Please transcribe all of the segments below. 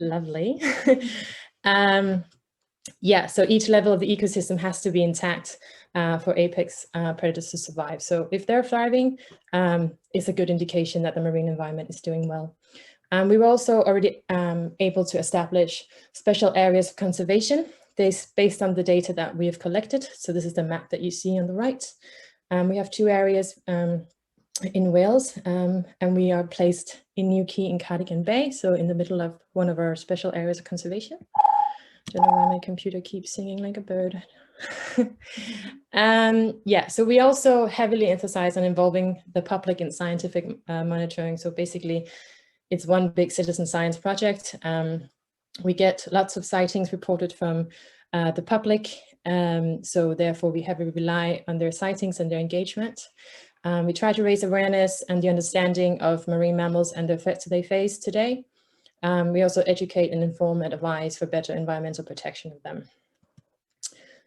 Lovely. Yeah, so each level of the ecosystem has to be intact for apex predators to survive. So if they're thriving, it's a good indication that the marine environment is doing well. We were also already able to establish special areas of conservation based on the data that we have collected. So this is the map that you see on the right. We have 2 areas in Wales, and we are placed in Newquay and Cardigan Bay, so in the middle of one of our special areas of conservation. Don't know why my computer keeps singing like a bird. Yeah, so we also heavily emphasize on involving the public in scientific monitoring. So basically, it's one big citizen science project. We get lots of sightings reported from the public, so therefore we heavily rely on their sightings and their engagement. We try to raise awareness and the understanding of marine mammals and the threats they face today. We also educate and inform and advise for better environmental protection of them.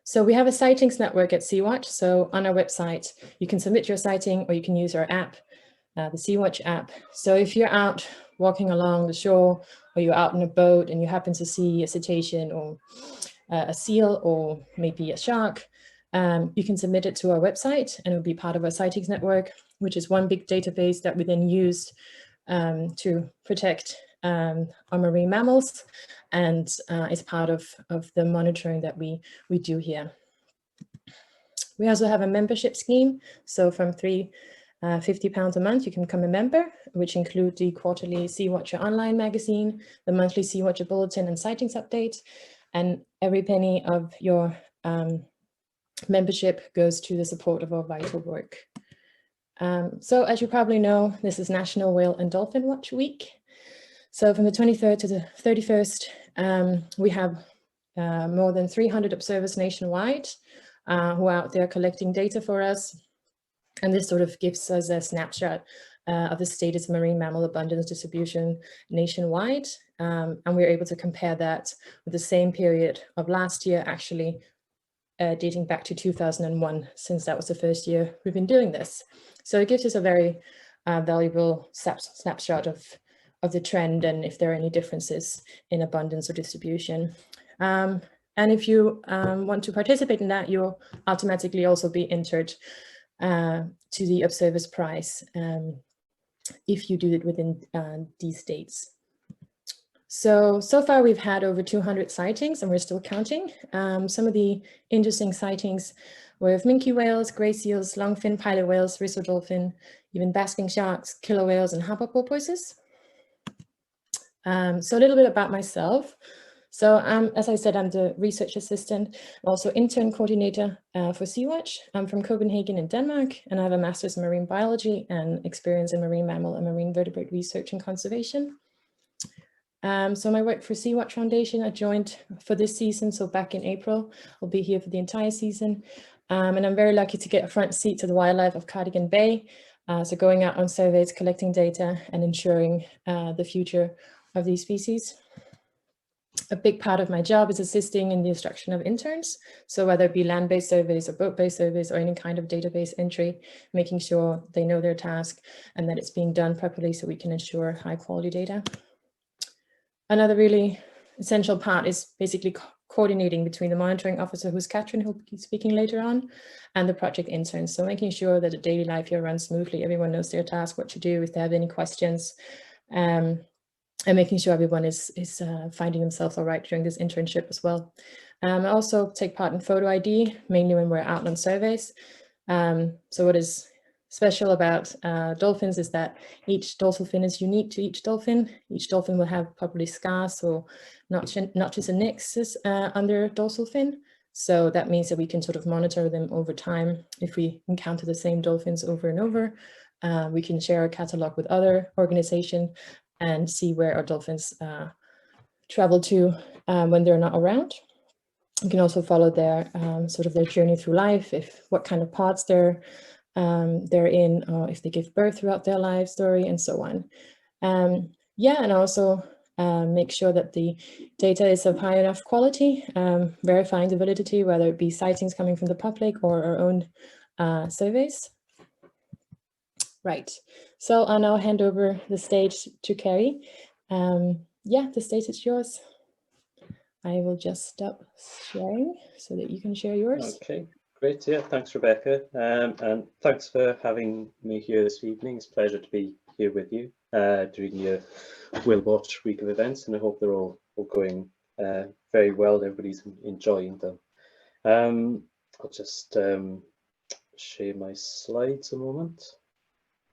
So we have a sightings network at Sea-Watch. So on our website, you can submit your sighting or you can use our app, the Sea-Watch app. So if you're out walking along the shore or you're out in a boat and you happen to see a cetacean or a seal or maybe a shark, you can submit it to our website and it'll be part of our sightings network, which is one big database that we then use to protect our marine mammals, and is part of the monitoring that we do here. We also have a membership scheme. So from £50 a month, you can become a member, which include the quarterly Sea Watcher online magazine, the monthly Sea Watcher bulletin and sightings update, and every penny of your membership goes to the support of our vital work. So as you probably know, this is National Whale and Dolphin Watch Week. So from the 23rd to the 31st, we have more than 300 observers nationwide who are out there collecting data for us. And this sort of gives us a snapshot of the status of marine mammal abundance distribution nationwide. And we're able to compare that with the same period of last year, actually dating back to 2001, since that was the first year we've been doing this. So it gives us a very valuable snapshot of the trend and if there are any differences in abundance or distribution. And if you want to participate in that, you'll automatically also be entered to the Observer's Prize if you do it within these dates. So far we've had over 200 sightings and we're still counting. Some of the interesting sightings were of minke whales, grey seals, longfin pilot whales, Risso dolphin, even basking sharks, killer whales and harbour porpoises. So a little bit about myself. So as I said, I'm the research assistant, also intern coordinator for Sea-Watch. I'm from Copenhagen in Denmark, and I have a master's in marine biology and experience in marine mammal and marine vertebrate research and conservation. So my work for Sea-Watch Foundation, I joined for this season, so back in April. I'll be here for the entire season. And I'm very lucky to get a front seat to the wildlife of Cardigan Bay. So going out on surveys, collecting data and ensuring the future of these species. A big part of my job is assisting in the instruction of interns. So whether it be land-based surveys or boat-based surveys or any kind of database entry, making sure they know their task and that it's being done properly so we can ensure high quality data. Another really essential part is basically coordinating between the monitoring officer, who's Katrin, who'll be speaking later on, and the project interns. So making sure that the daily life here runs smoothly, everyone knows their task, what to do, if they have any questions, and making sure everyone is finding themselves all right during this internship as well. I also take part in photo ID, mainly when we're out on surveys. So what is special about dolphins is that each dorsal fin is unique to each dolphin. Each dolphin will have probably scars or notches and nicks on their dorsal fin. So that means that we can sort of monitor them over time. If we encounter the same dolphins over and over, we can share a catalog with other organizations and see where our dolphins travel to when they're not around. You can also follow their sort of their journey through life, what kind of pods they're in, or if they give birth throughout their life story, and so on. Yeah, and also make sure that the data is of high enough quality, verifying the validity, whether it be sightings coming from the public or our own surveys. Right. So I'll now hand over the stage to Ceri. Yeah, the stage is yours. I will just stop sharing so that you can share yours. Okay, great. Yeah, thanks, Rebecca. And thanks for having me here this evening. It's a pleasure to be here with you during your Whale Watch week of events, and I hope they're all going very well. Everybody's enjoying them. I'll just share my slides a moment.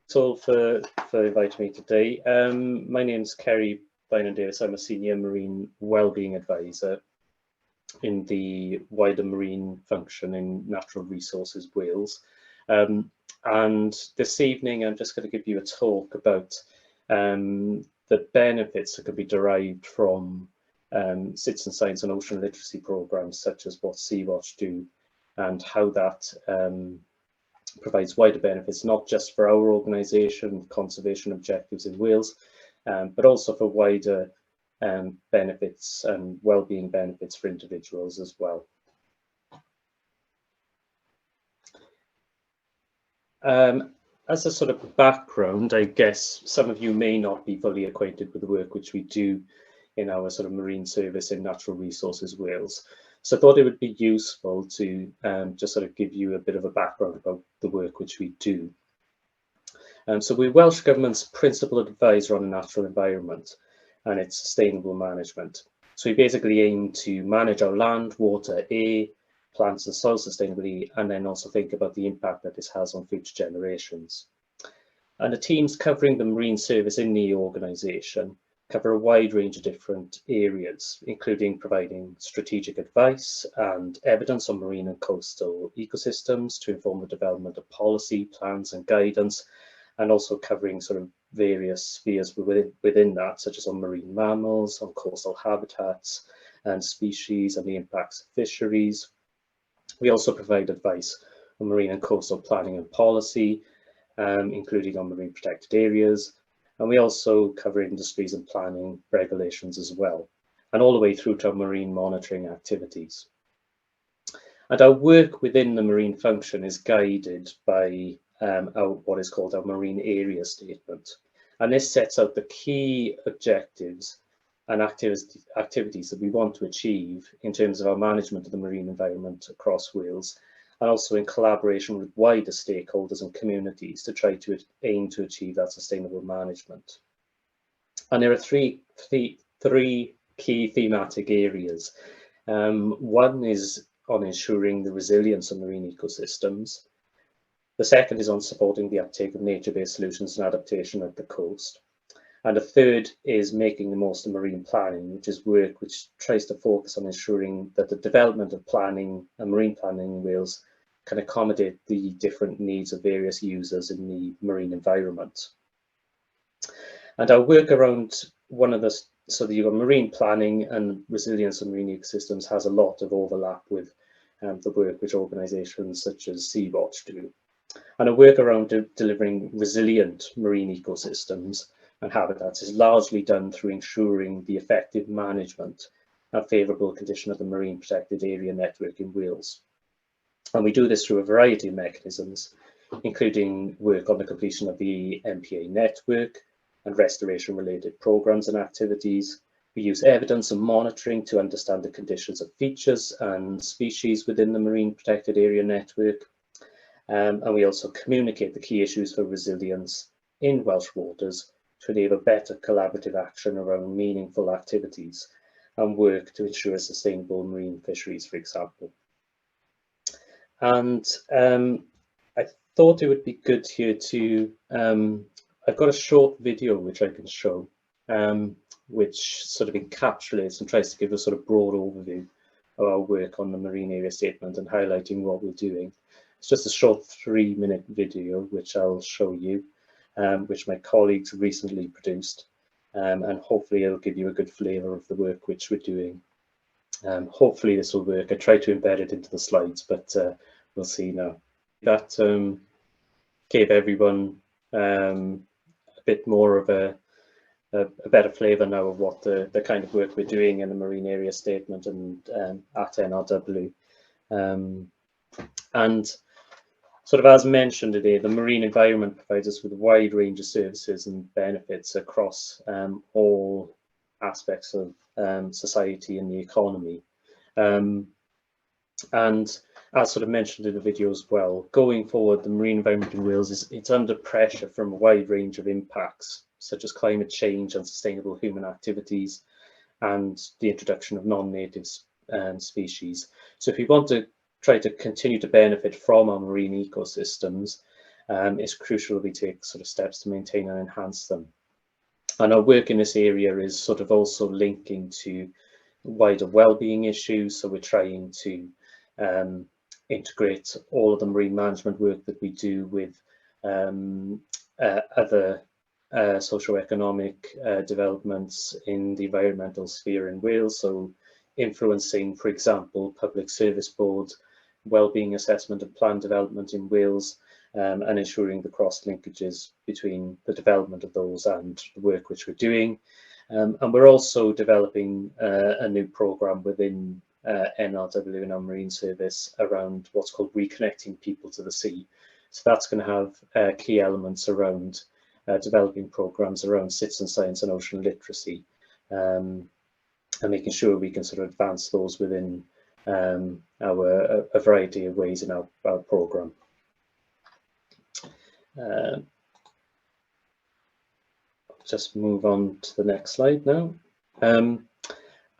That's all for inviting me today. My name's Ceri Beynon-Davies. I'm a senior marine wellbeing advisor in the wider marine function in Natural Resources Wales. And this evening, I'm just going to give you a talk about the benefits that can be derived from citizen science and ocean literacy programs, such as what Sea-Watch do, and how that provides wider benefits, not just for our organisation, conservation objectives in Wales, but also for wider benefits and well-being benefits for individuals as well. As a sort of background, I guess some of you may not be fully acquainted with the work which we do in our sort of marine service in Natural Resources Wales. So I thought it would be useful to just sort of give you a bit of a background about the work which we do. So we're Welsh Government's principal advisor on the natural environment and its sustainable management. So we basically aim to manage our land, water, air, plants and soil sustainably, and then also think about the impact that this has on future generations. And the teams covering the marine service in the organisation cover a wide range of different areas, including providing strategic advice and evidence on marine and coastal ecosystems to inform the development of policy, plans and guidance, and also covering sort of various spheres within that, such as on marine mammals, on coastal habitats and species and the impacts of fisheries. We also provide advice on marine and coastal planning and policy, including on marine protected areas. And we also cover industries and planning regulations as well, and all the way through to our marine monitoring activities. And our work within the marine function is guided by what is called our marine area statement. And this sets out the key objectives and activities that we want to achieve in terms of our management of the marine environment across Wales, and also in collaboration with wider stakeholders and communities to try to aim to achieve that sustainable management. And there are three key thematic areas. One is on ensuring the resilience of marine ecosystems. The second is on supporting the uptake of nature-based solutions and adaptation at the coast. And the third is making the most of marine planning, which is work which tries to focus on ensuring that the development of planning and marine planning in Wales can accommodate the different needs of various users in the marine environment. And our work around so that you've got marine planning and resilience of marine ecosystems has a lot of overlap with the work which organisations such as Sea-Watch do. And our work around delivering resilient marine ecosystems and habitats is largely done through ensuring the effective management and favourable condition of the marine protected area network in Wales. And we do this through a variety of mechanisms, including work on the completion of the MPA network and restoration related programmes and activities. We use evidence and monitoring to understand the conditions of features and species within the marine protected area network. And we also communicate the key issues for resilience in Welsh waters to enable better collaborative action around meaningful activities and work to ensure sustainable marine fisheries, for example. And I thought it would be good here to, I've got a short video which I can show, which sort of encapsulates and tries to give a sort of broad overview of our work on the marine area statement and highlighting what we're doing. It's just a short 3-minute video which I'll show you, which my colleagues recently produced, and hopefully it'll give you a good flavour of the work which we're doing. Hopefully this will work. I tried to embed it into the slides, but we'll see now. That gave everyone a bit more of a better flavour now of what the kind of work we're doing in the marine area statement and at NRW. And sort of as mentioned today, the marine environment provides us with a wide range of services and benefits across all aspects of society and the economy. And as sort of mentioned in the video as well, going forward, the marine environment in Wales it's under pressure from a wide range of impacts, such as climate change, unsustainable human activities, and the introduction of non-native species. So if we want to try to continue to benefit from our marine ecosystems, it's crucial that we take sort of steps to maintain and enhance them. And our work in this area is sort of also linking to wider well-being issues. So we're trying to integrate all of the marine management work that we do with other socio-economic developments in the environmental sphere in Wales. So influencing, for example, public service boards, wellbeing assessment and plan development in Wales, and ensuring the cross linkages between the development of those and the work which we're doing. And we're also developing a new programme within NRW and our Marine Service around what's called Reconnecting People to the Sea. So that's going to have key elements around developing programmes around citizen science and ocean literacy, and making sure we can sort of advance those within a variety of ways in our programme. Just move on to the next slide now.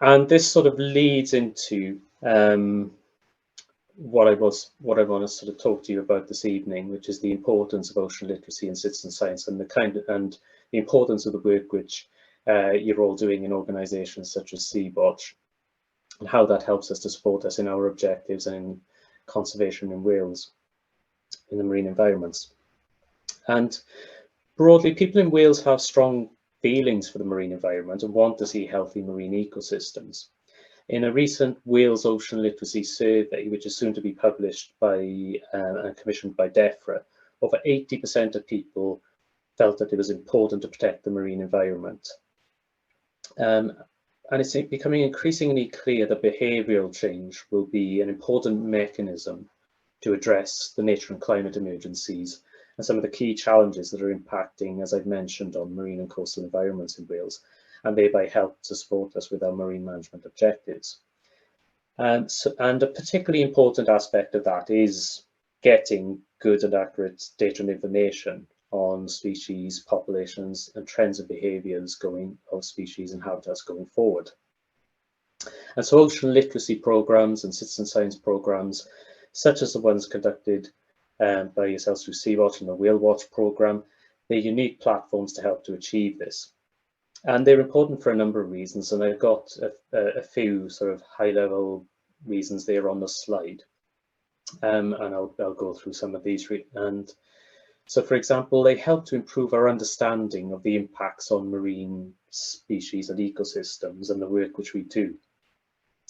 And this sort of leads into what I want to sort of talk to you about this evening, which is the importance of ocean literacy and citizen science, and the importance of the work which you're all doing in organisations such as Sea-Watch, and how that helps us to support us in our objectives and in conservation in Wales, in the marine environments. And broadly, people in Wales have strong feelings for the marine environment and want to see healthy marine ecosystems. In a recent Wales Ocean Literacy survey, which is soon to be published by and commissioned by DEFRA, over 80% of people felt that it was important to protect the marine environment. And it's becoming increasingly clear that behavioural change will be an important mechanism to address the nature and climate emergencies and some of the key challenges that are impacting, as I've mentioned, on marine and coastal environments in Wales, and thereby help to support us with our marine management objectives. And a particularly important aspect of that is getting good and accurate data and information on species, populations, and trends and behaviours of species and habitats going forward. And so ocean literacy programmes and citizen science programmes, such as the ones conducted by yourselves through Sea-Watch and the Whale Watch programme, they're unique platforms to help to achieve this. And they're important for a number of reasons, and I've got a few sort of high-level reasons there on the slide, and I'll go through some of these. And so, for example, they help to improve our understanding of the impacts on marine species and ecosystems and the work which we do.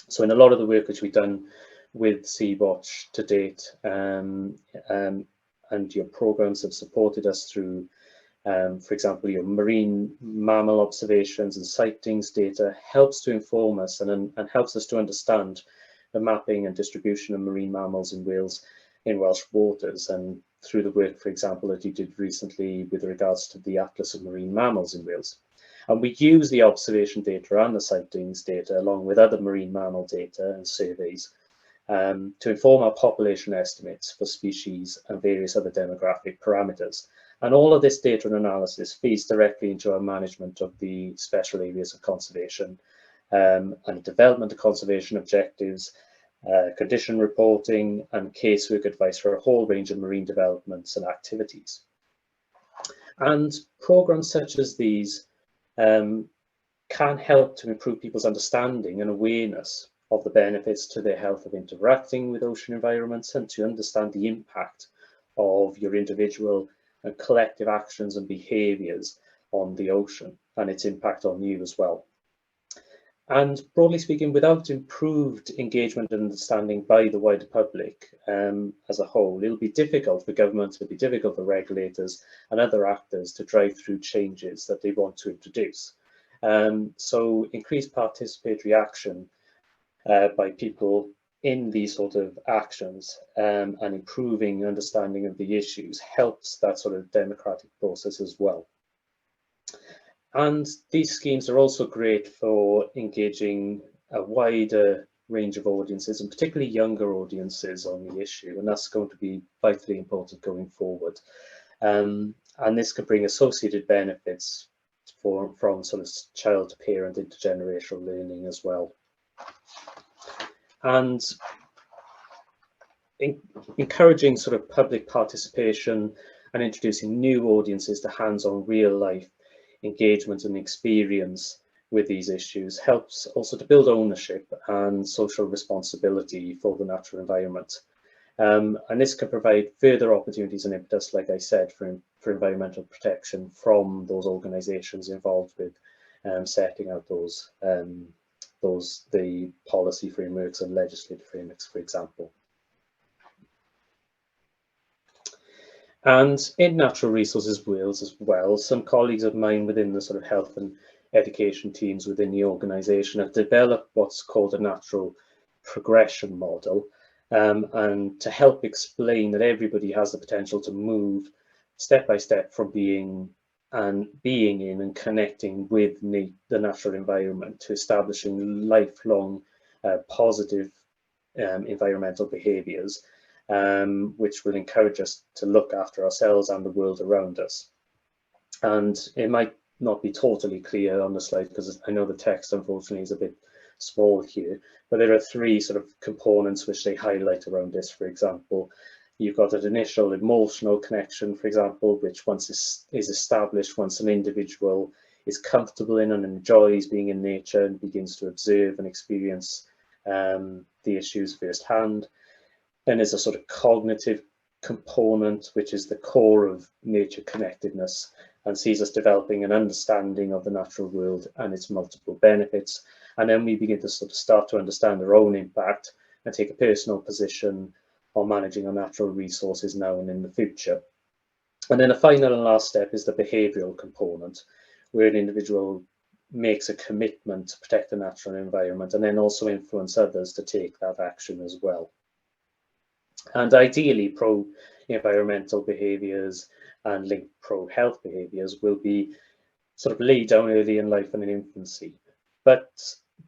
So in a lot of the work which we've done with Sea-Watch to date, and your programs have supported us through, for example, your marine mammal observations and sightings data helps to inform us and helps us to understand the mapping and distribution of marine mammals in Wales, in Welsh waters, and through the work, for example, that you did recently with regards to the Atlas of Marine Mammals in Wales. And we use the observation data and the sightings data along with other marine mammal data and surveys to inform our population estimates for species and various other demographic parameters. And all of this data and analysis feeds directly into our management of the special areas of conservation and development of conservation objectives, condition reporting and casework advice for a whole range of marine developments and activities. And programs such as these can help to improve people's understanding and awareness of the benefits to their health of interacting with ocean environments, and to understand the impact of your individual and collective actions and behaviours on the ocean and its impact on you as well. And broadly speaking, without improved engagement and understanding by the wider public as a whole, it'll be difficult for governments, it'll be difficult for regulators and other actors to drive through changes that they want to introduce. So increased participatory action by people in these sort of actions and improving understanding of the issues helps that sort of democratic process as well. And these schemes are also great for engaging a wider range of audiences, and particularly younger audiences, on the issue, and that's going to be vitally important going forward. And this can bring associated benefits from sort of child to parent intergenerational learning as well. And encouraging sort of public participation and introducing new audiences to hands-on real life engagement and experience with these issues helps also to build ownership and social responsibility for the natural environment. And this can provide further opportunities and impetus, like I said, for environmental protection from those organisations involved with setting out the policy frameworks and legislative frameworks, for example. And in Natural Resources Wales as well, some colleagues of mine within the sort of health and education teams within the organisation have developed what's called a natural progression model, and to help explain that everybody has the potential to move step by step from being in and connecting with the natural environment to establishing lifelong positive environmental behaviours, which will encourage us to look after ourselves and the world around us. And it might not be totally clear on the slide because I know the text unfortunately is a bit small here, but there are three sort of components which they highlight around this. For example, you've got an initial emotional connection, for example, which once is established, once an individual is comfortable in and enjoys being in nature and begins to observe and experience the issues firsthand. Then there's a sort of cognitive component, which is the core of nature connectedness and sees us developing an understanding of the natural world and its multiple benefits. And then we begin to sort of start to understand our own impact and take a personal position on managing our natural resources now and in the future. And then the final and last step is the behavioural component, where an individual makes a commitment to protect the natural environment and then also influence others to take that action as well. And ideally, pro-environmental behaviours and linked pro-health behaviours will be sort of laid down early in life and in infancy. But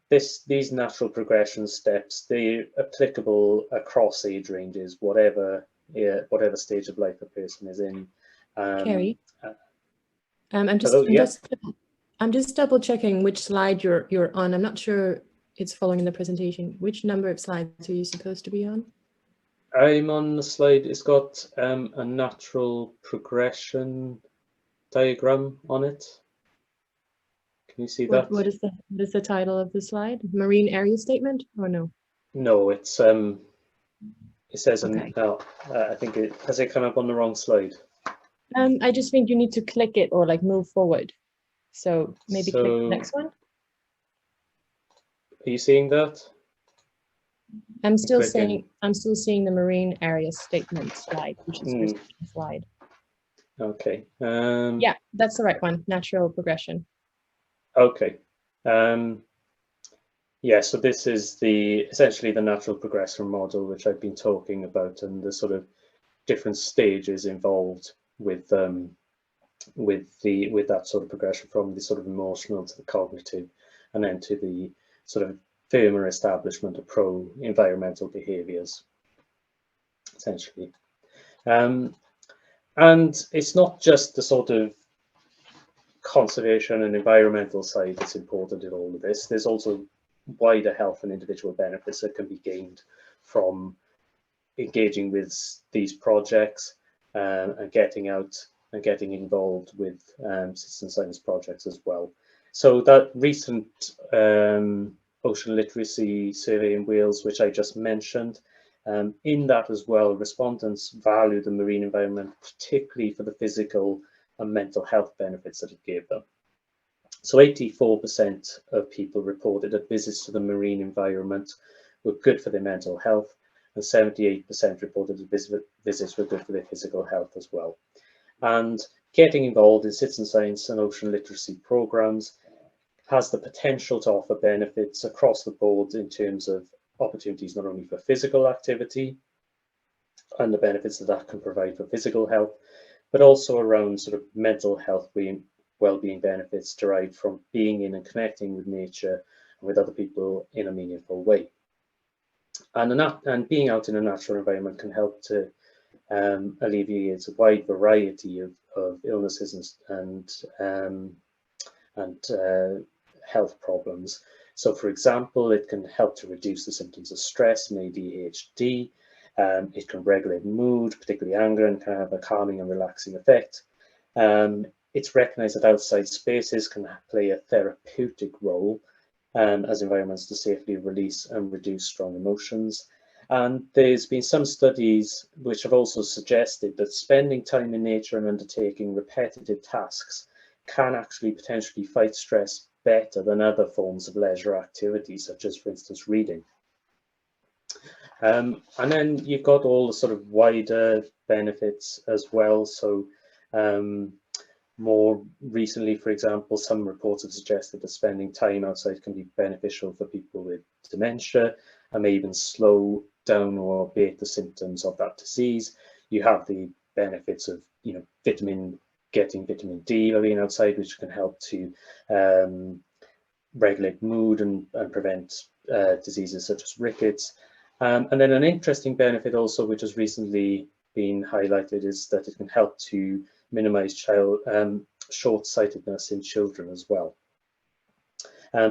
these natural progression steps, they're applicable across age ranges, whatever stage of life a person is in. Ceri, I'm just double checking which slide you're on. I'm not sure it's following in the presentation. Which number of slides are you supposed to be on? I'm on the slide. It's got a natural progression diagram on it. Can you see that? What is the title of the slide? Marine area statement or no? No, it's it says okay. I think has it come up on the wrong slide? I just think you need to click it or like move forward. So maybe click the next one. Are you seeing that? I'm still seeing the marine area statement slide, which is the slide. Okay. Yeah, that's the right one. Natural progression. Okay. Yeah, so this is essentially the natural progression model which I've been talking about, and the sort of different stages involved with that sort of progression, from the sort of emotional to the cognitive, and then to the sort of firmer establishment of pro-environmental behaviours, essentially. And it's not just the sort of conservation and environmental side that's important in all of this. There's also wider health and individual benefits that can be gained from engaging with these projects and getting out and getting involved with citizen science projects as well. So that recent ocean literacy survey in Wales, which I just mentioned, in that as well, respondents value the marine environment, particularly for the physical and mental health benefits that it gave them. So 84% of people reported that visits to the marine environment were good for their mental health, and 78% reported that visits were good for their physical health as well. And getting involved in citizen science and ocean literacy programs has the potential to offer benefits across the board in terms of opportunities not only for physical activity and the benefits that that can provide for physical health, but also around sort of mental health well-being benefits derived from being in and connecting with nature and with other people in a meaningful way. And being out in a natural environment can help to alleviate a wide variety of illnesses and health problems. So, for example, it can help to reduce the symptoms of stress and ADHD. It can regulate mood, particularly anger, and can have a calming and relaxing effect. It's recognized that outside spaces can play a therapeutic role as environments to safely release and reduce strong emotions. And there's been some studies which have also suggested that spending time in nature and undertaking repetitive tasks can actually potentially fight stress better than other forms of leisure activity, such as, for instance, reading. And then you've got all the sort of wider benefits as well. So more recently, for example, some reports have suggested that spending time outside can be beneficial for people with dementia and may even slow down or abate the symptoms of that disease. You have the benefits of, getting vitamin D by being outside, which can help to regulate mood and prevent diseases such as rickets. And then an interesting benefit also, which has recently been highlighted, is that it can help to minimize short-sightedness in children as well.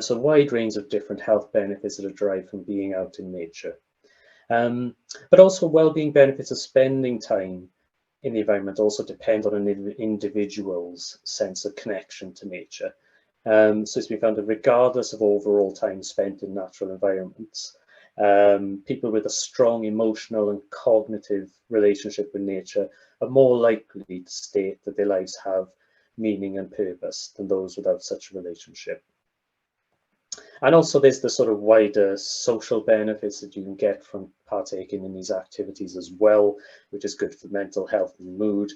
So a wide range of different health benefits that are derived from being out in nature. But also well-being benefits of spending time in the environment also depend on an individual's sense of connection to nature. So it's been found that regardless of overall time spent in natural environments, people with a strong emotional and cognitive relationship with nature are more likely to state that their lives have meaning and purpose than those without such a relationship. And also there's the sort of wider social benefits that you can get from partaking in these activities as well, which is good for mental health and mood.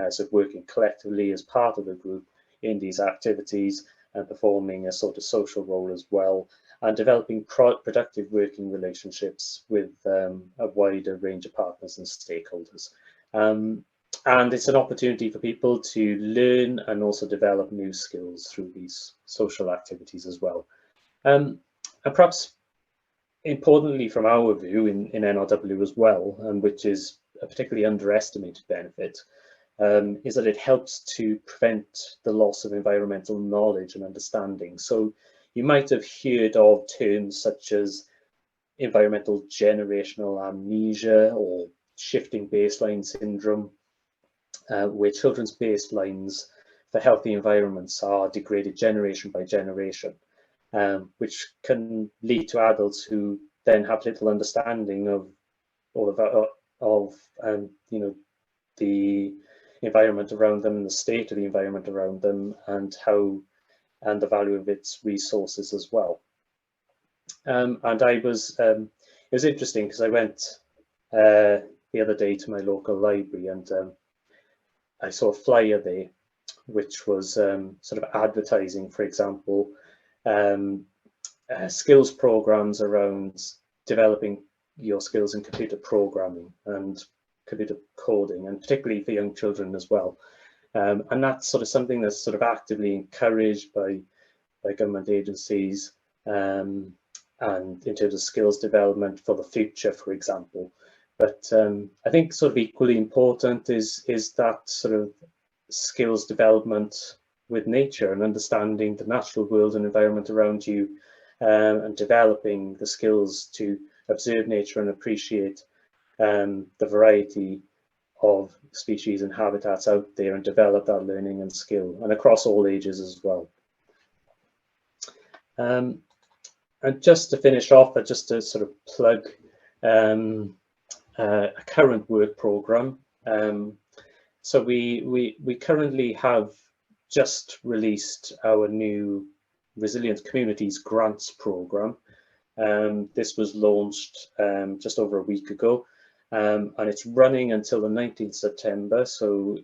So working collectively as part of a group in these activities and performing a sort of social role as well, and developing productive working relationships with a wider range of partners and stakeholders. And it's an opportunity for people to learn and also develop new skills through these social activities as well. And perhaps importantly from our view in NRW as well, which is a particularly underestimated benefit, is that it helps to prevent the loss of environmental knowledge and understanding. So you might have heard of terms such as environmental generational amnesia or shifting baseline syndrome, where children's baselines for healthy environments are degraded generation by generation, which can lead to adults who then have little understanding of the environment around them and the state of the environment around them and the value of its resources as well. And it was interesting because I went the other day to my local library and I saw a flyer there which was sort of advertising, for example, skills programs around developing your skills in computer programming and computer coding, and particularly for young children as well. And that's sort of something that's sort of actively encouraged by government agencies, and in terms of skills development for the future, for example. But I think sort of equally important is that sort of skills development with nature and understanding the natural world and environment around you, and developing the skills to observe nature and appreciate the variety of species and habitats out there and develop that learning and skill, and across all ages as well. And just to finish off, just to sort of plug a current work program. So we currently have just released our new Resilient Communities Grants program. This was launched just over a week ago, and it's running until the 19th September. So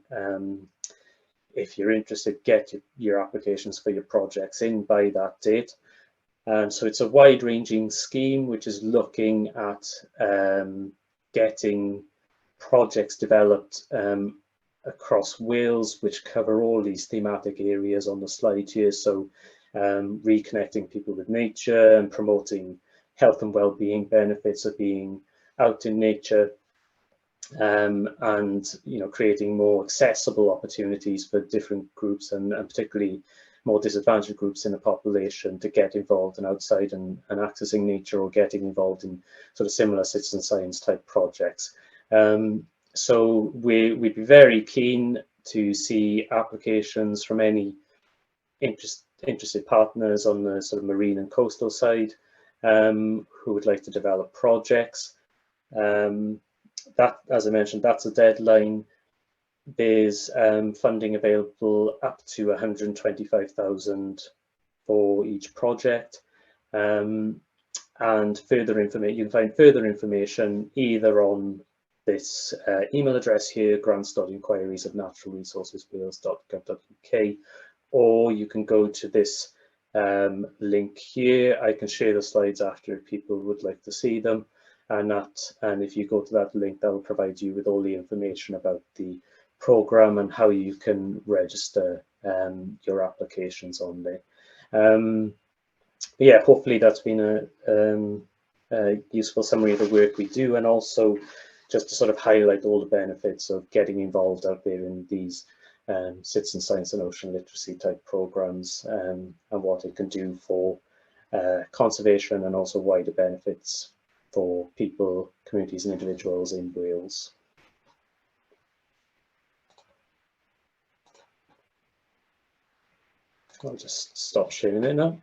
if you're interested, get your applications for your projects in by that date. So it's a wide-ranging scheme which is looking at getting projects developed across Wales, which cover all these thematic areas on the slide here. So reconnecting people with nature and promoting health and well-being benefits of being out in nature, and creating more accessible opportunities for different groups and particularly more disadvantaged groups in the population to get involved and outside and accessing nature, or getting involved in sort of similar citizen science type projects. So we'd be very keen to see applications from any interested partners on the sort of marine and coastal side who would like to develop projects. That, as I mentioned, that's a deadline. There's funding available up to 125,000 for each project. And further information, you can find further information either on this email address here, grants.inquiries@naturalresourceswales.gov.uk, or you can go to this link here. I can share the slides after if people would like to see them. And if you go to that link, that will provide you with all the information about the program and how you can register your applications on there. Yeah, hopefully that's been a useful summary of the work we do, and also just to sort of highlight all the benefits of getting involved out there in these citizen science and ocean literacy type programs, and what it can do for conservation and also wider benefits for people, communities and individuals in Wales. I'll just stop sharing it now.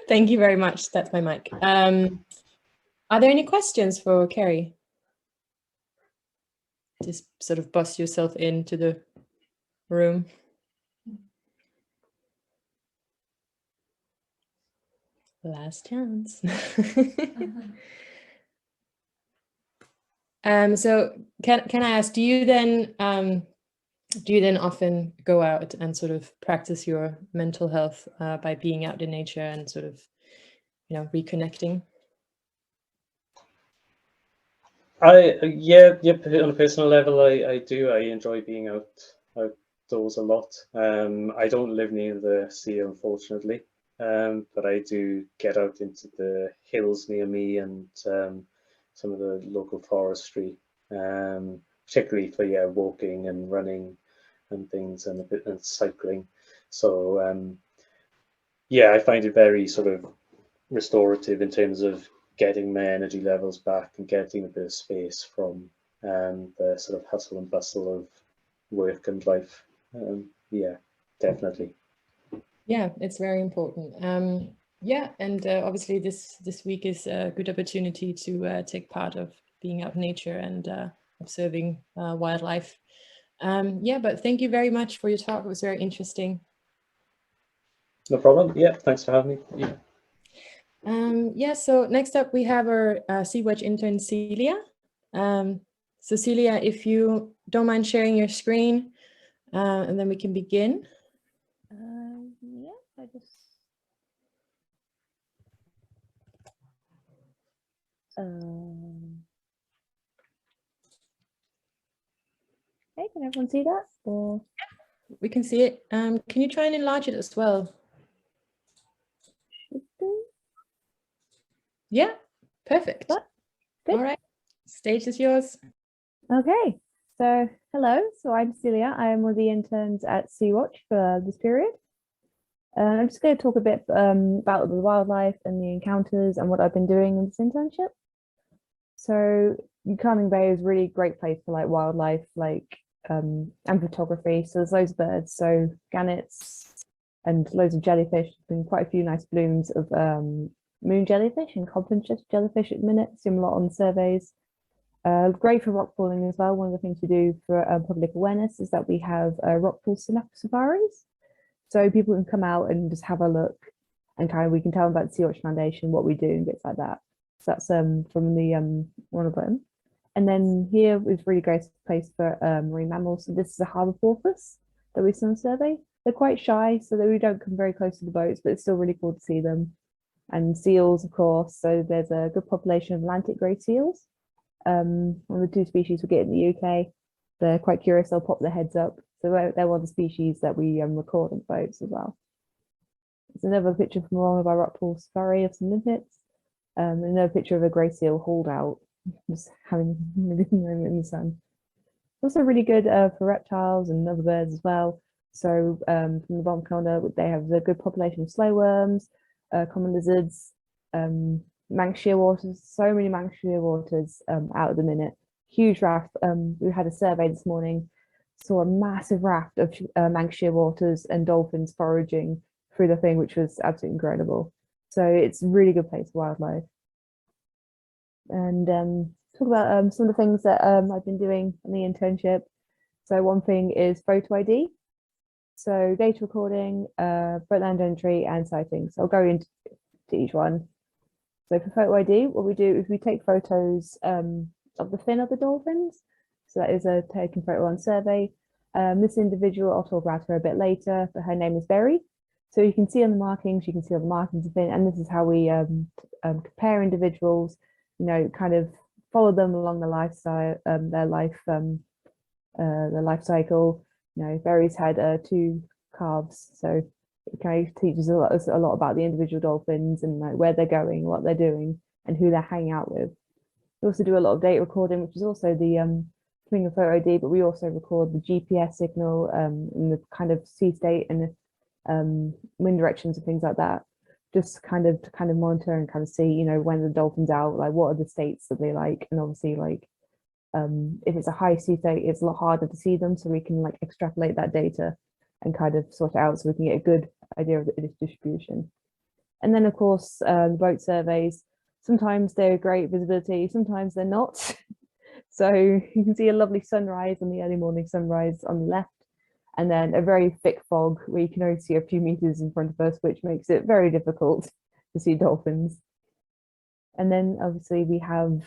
Thank you very much. That's my mic. Are there any questions for Ceri? Just sort of bust yourself into the room. Last chance. So can I ask, do you then often go out and sort of practice your mental health by being out in nature and sort of, reconnecting? Yeah, on a personal level, I do. I enjoy being outdoors a lot. I don't live near the sea, unfortunately, but I do get out into the hills near me and some of the local forestry, particularly for walking and running and things, and a bit and cycling. So yeah, I find it very sort of restorative in terms of getting my energy levels back and getting a bit of space from the sort of hustle and bustle of work and life. Yeah, definitely. Yeah, it's very important. Yeah, and obviously this week is a good opportunity to take part of being out in nature and observing wildlife. Yeah, but thank you very much for your talk. It was very interesting. No problem. Yeah, thanks for having me. Yeah. Yeah, so next up we have our Sea-Watch intern, Celia. So Celia, if you don't mind sharing your screen, and then we can begin. Yeah, I just... Hey, can everyone see that? Or... We can see it. Can you try and enlarge it as well? Yeah, perfect. All right, stage is yours. Okay, so hello, so I'm Celia. I am one of the interns at Sea-Watch for this period. I'm just going to talk a bit about the wildlife and the encounters and what I've been doing in this internship. So Carling Bay is a really great place for like wildlife, and photography. So there's loads of birds, so gannets and loads of jellyfish. There's been quite a few nice blooms of moon jellyfish and codfish jellyfish at the minute. See them a lot on surveys. Great for rock falling as well. One of the things we do for public awareness is that we have Rockforce Safaris. So people can come out and just have a look and kind of we can tell them about the Sea Watch Foundation, what we do and bits like that. So that's from the one of them. And then here is really great place for marine mammals. So this is a harbour porpoise that we saw on survey. They're quite shy, so that we don't come very close to the boats, but it's still really cool to see them. And seals, of course. So there's a good population of Atlantic grey seals. One of the 2 species we get in the UK. They're quite curious, they'll pop their heads up. So they're one of the species that we record on boats as well. There's another picture from one of our Rockforce Safaris of some limpets. Another picture of a grey seal hauled out, just having a moment in the sun. Also really good for reptiles and other birds as well. So from the bottom corner, they have a good population of slow worms, common lizards, Manx shearwaters, so many Manx shearwaters out at the minute. Huge raft. We had a survey this morning, saw a massive raft of Manx shearwaters and dolphins foraging through the thing, which was absolutely incredible. So it's a really good place for wildlife. And talk about some of the things that I've been doing in the internship. So one thing is photo ID. So data recording, boat land entry and sightings. So I'll go into each one. So for photo ID, what we do is we take photos of the fin of the dolphins. So that is a taken photo on survey. This individual, I'll talk about her a bit later, but her name is Berry. So you can see on the markings, you can see on the markings of fin, and this is how we compare individuals, you know, kind of follow them along the lifestyle, their life cycle. You know, Berry's had 2 calves, so it kind of teaches us a lot about the individual dolphins and like where they're going, what they're doing, and who they're hanging out with. We also do a lot of data recording, which is also the thing of photo ID, but we also record the GPS signal and the kind of sea state and the wind directions and things like that. Just kind of monitor and kind of see, you know, when the dolphin's out, like what are the states that they like, and obviously like if it's a high sea state, it's a lot harder to see them, so we can like extrapolate that data and kind of sort it out so we can get a good idea of its distribution. And then of course boat surveys, sometimes they're great visibility, sometimes they're not. So you can see a lovely sunrise on the early morning sunrise on the left, and then a very thick fog where you can only see a few meters in front of us, which makes it very difficult to see dolphins. And then obviously we have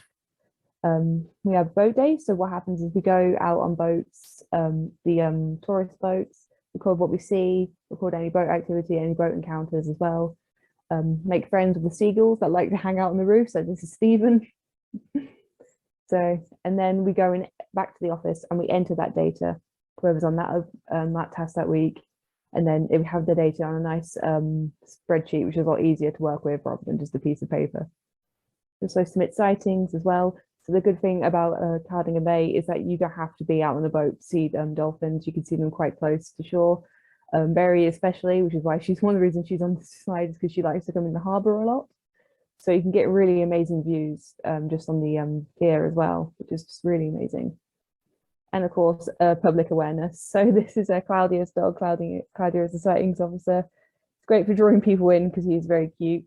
boat days. So what happens is we go out on boats, the tourist boats, record what we see, record any boat activity, any boat encounters as well. Make friends with the seagulls that like to hang out on the roof. So this is Stephen. So, and then we go back to the office and we enter that data, whoever's on that task that week. And then we have the data on a nice spreadsheet, which is a lot easier to work with rather than just a piece of paper. Also submit sightings as well. So the good thing about Cardigan Bay is that you don't have to be out on the boat to see dolphins. You can see them quite close to shore. Berry especially, which is why she's one of the reasons she's on this slide, is because she likes to come in the harbour a lot. So you can get really amazing views just on the pier as well, which is just really amazing. And of course, public awareness. So this is Claudia's dog. Claudia is a sightings officer. It's great for drawing people in because he's very cute.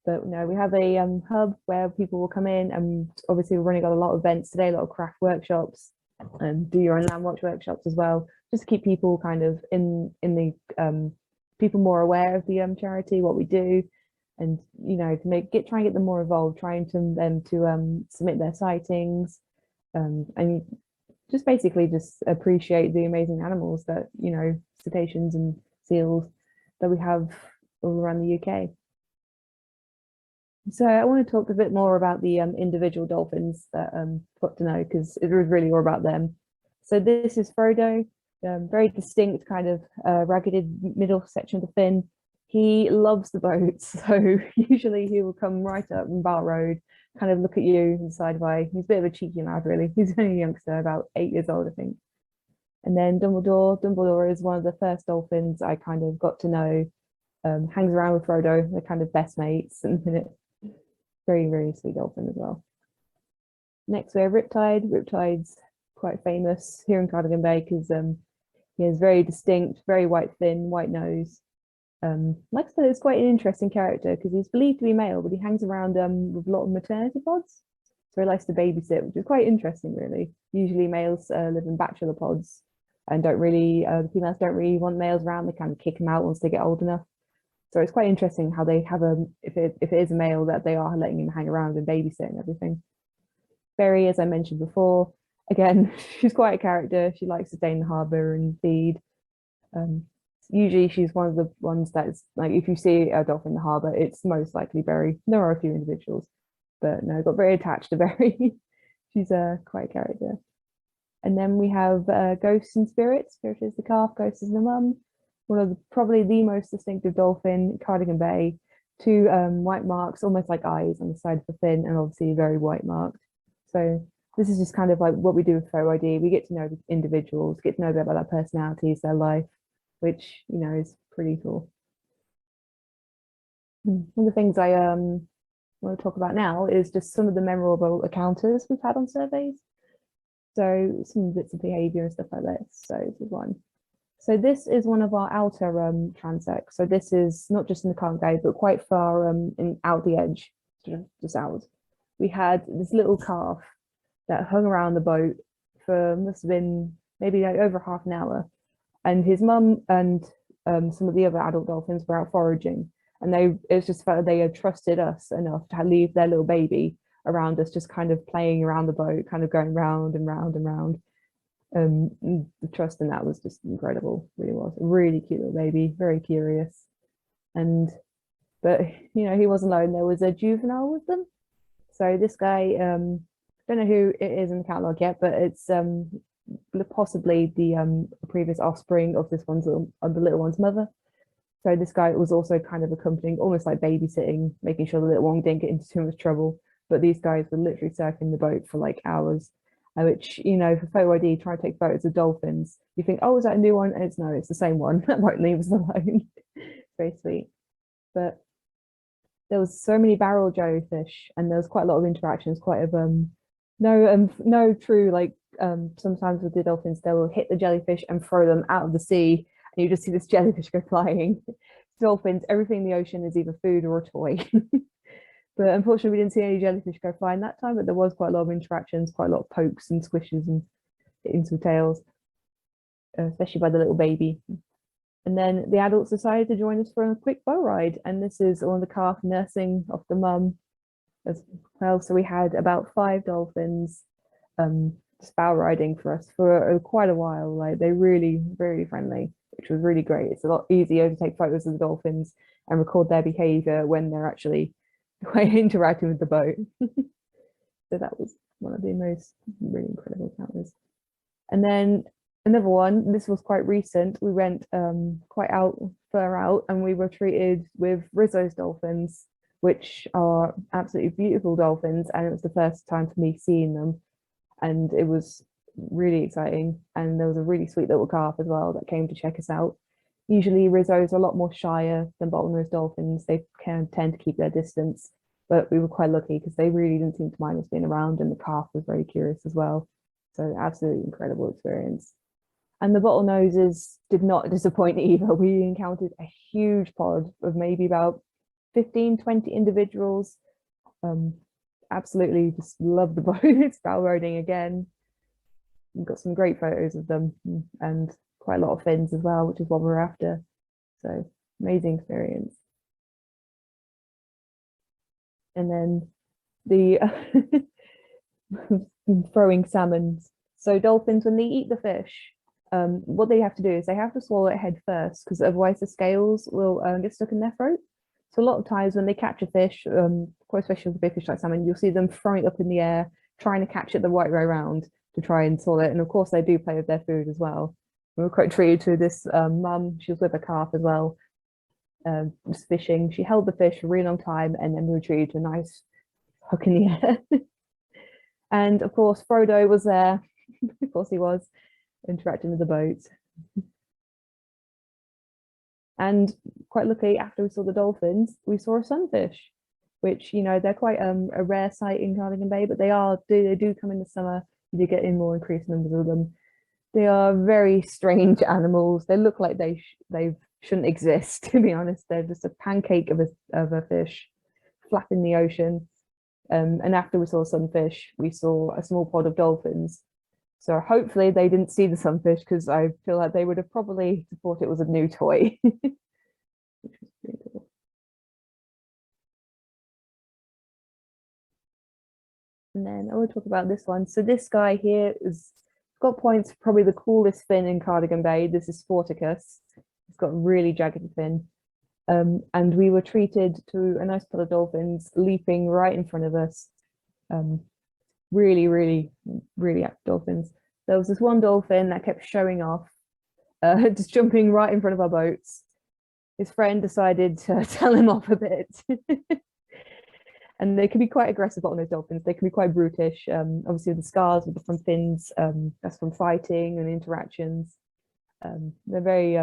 But you know, we have a hub where people will come in, and obviously we're running a lot of events today, a lot of craft workshops, and do your own land watch workshops as well, just to keep people kind of in the people more aware of the charity, what we do, and you know, to try and get them more involved, trying to submit their sightings, and just basically just appreciate the amazing animals that, you know, cetaceans and seals that we have all around the UK. So I want to talk a bit more about the individual dolphins that got to know, because it was really all about them. So this is Frodo, very distinct kind of ragged middle section of the fin. He loves the boats, so usually he will come right up in Bar Road, kind of look at you and side by. He's a bit of a cheeky lad, really. He's only a youngster, about 8 years old, I think. And then Dumbledore. Dumbledore is one of the first dolphins I kind of got to know. Hangs around with Frodo. They're kind of best mates, and very, very sweet dolphin as well. Next we have Riptide. Riptide's quite famous here in Cardigan Bay because he has very distinct, very white fin, white nose. Like I said, it's quite an interesting character because he's believed to be male, but he hangs around with a lot of maternity pods. So he likes to babysit, which is quite interesting, really. Usually males live in bachelor pods and don't really, the females don't really want males around. They kind of kick them out once they get old enough. So it's quite interesting how they have if it is a male, that they are letting him hang around and babysit and everything. Berry, as I mentioned before, again, she's quite a character. She likes to stay in the harbour and feed. Usually she's one of the ones that's like, if you see a dolphin in the harbour, it's most likely Berry. There are a few individuals, but no, I got very attached to Berry. She's quite a character. And then we have Ghosts and Spirits. Spirit is the calf, Ghost is the mum. One of probably the most distinctive dolphin, Cardigan Bay. Two white marks, almost like eyes on the side of the fin, and obviously very white marked. So this is just kind of like what we do with photo ID. We get to know the individuals, get to know a bit about their personalities, their life, which, you know, is pretty cool. One of the things I want to talk about now is just some of the memorable encounters we've had on surveys. So some bits of behavior and stuff like this. So this is one. So this is one of our outer transects. So this is not just in the current day, but quite far out the edge, just out. We had this little calf that hung around the boat for, must have been maybe like over half an hour. And his mum and some of the other adult dolphins were out foraging. And it's just felt they had trusted us enough to leave their little baby around us, just kind of playing around the boat, kind of going round and round and round. The trust in that was just incredible, really was. A really cute little baby, very curious. But you know, he wasn't alone, there was a juvenile with them. So this guy, don't know who it is in the catalogue yet, but it's possibly the previous offspring of this one's the little one's mother. So this guy was also kind of accompanying, almost like babysitting, making sure the little one didn't get into too much trouble. But these guys were literally circling the boat for like hours, which, you know, for photo ID, try to take photos of dolphins. You think, oh, is that a new one? And it's no, it's the same one. That won't leave us alone. Very sweet. But there was so many barrel jellyfish, and there was quite a lot of interactions, quite of no true, like sometimes with the dolphins, they will hit the jellyfish and throw them out of the sea, and you just see this jellyfish go flying. Dolphins, everything in the ocean is either food or a toy. But unfortunately, we didn't see any jellyfish go flying that time, but there was quite a lot of interactions, quite a lot of pokes and squishes and into the tails, especially by the little baby. And then the adults decided to join us for a quick boat ride. And this is on the calf nursing off the mum as well. So we had about 5 dolphins just bow riding for us for quite a while. Like, they're really, very friendly, which was really great. It's a lot easier to take photos of the dolphins and record their behavior when they're actually interacting with the boat. So that was one of the most really incredible encounters. And then another one, this was quite recent. We went quite far out, and we were treated with Rizzo's dolphins, which are absolutely beautiful dolphins, and it was the first time for me seeing them, and it was really exciting. And there was a really sweet little calf as well that came to check us out. Usually Rizzos are a lot more shyer than bottlenose dolphins. They can tend to keep their distance, but we were quite lucky because they really didn't seem to mind us being around, and the calf was very curious as well. So absolutely incredible experience. And the bottlenoses did not disappoint either. We encountered a huge pod of maybe about 15, 20 individuals. Absolutely just love the boat. It's railroading again. We've got some great photos of them, and quite a lot of fins as well, which is what we're after. So amazing experience. And then the throwing salmons. So dolphins, when they eat the fish, what they have to do is they have to swallow it head first, because otherwise the scales will get stuck in their throat. So a lot of times when they catch a fish, quite especially with a big fish like salmon, you'll see them throwing it up in the air, trying to catch it the right way around to try and swallow it. And of course they do play with their food as well. We were quite treated to this mum. She was with a calf as well, just fishing. She held the fish for a really long time, and then we were treated to a nice hook in the air. And of course Frodo was there. Of course he was, interacting with the boat. And quite lucky, after we saw the dolphins, we saw a sunfish, which, you know, they're quite a rare sight in Cardigan Bay, but they do come in the summer. You do get in more increased numbers of them. They are very strange animals. They look like they shouldn't exist, to be honest. They're just a pancake of a fish flapping the ocean. And after we saw sunfish, we saw a small pod of dolphins. So hopefully they didn't see the sunfish, because I feel like they would have probably thought it was a new toy. which is really cool. And then I will talk about this one. So this guy here is got points for probably the coolest fin in Cardigan Bay. This is Sporticus. It's got a really jagged fin. And we were treated to a nice puddle of dolphins leaping right in front of us. Really, really, really active dolphins. There was this one dolphin that kept showing off, just jumping right in front of our boats. His friend decided to tell him off a bit. And they can be quite aggressive, bottlenose dolphins. They can be quite brutish. Obviously, the scars with the front fins, that's from fighting and interactions. They're very,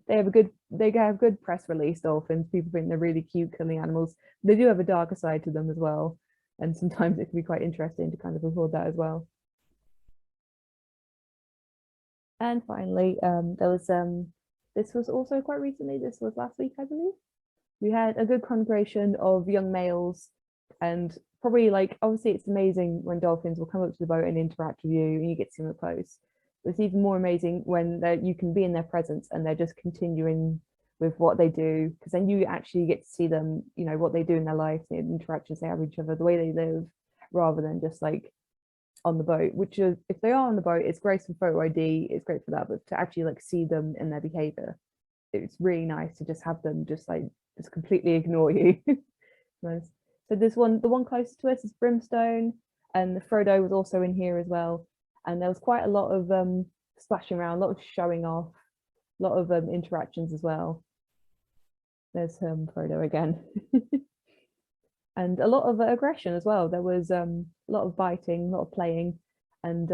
they have good press release, dolphins. People think they're really cute, killing animals. They do have a darker side to them as well. And sometimes it can be quite interesting to kind of record that as well. And finally, there was, this was also quite recently, this was last week, I believe. We had a good congregation of young males, and probably like, obviously it's amazing when dolphins will come up to the boat and interact with you and you get to see them up close. But it's even more amazing when you can be in their presence and they're just continuing with what they do, because then you actually get to see them, you know, what they do in their life, the interactions they have with each other, the way they live, rather than just like on the boat, which is, if they are on the boat, it's great for photo ID, it's great for that, but to actually like see them in their behavior, it's really nice to just have them just completely ignore you. Nice. So the one closest to us is Brimstone, and the Frodo was also in here as well. And there was quite a lot of splashing around, a lot of showing off, a lot of interactions as well. There's Frodo again. And a lot of aggression as well. There was a lot of biting, a lot of playing, and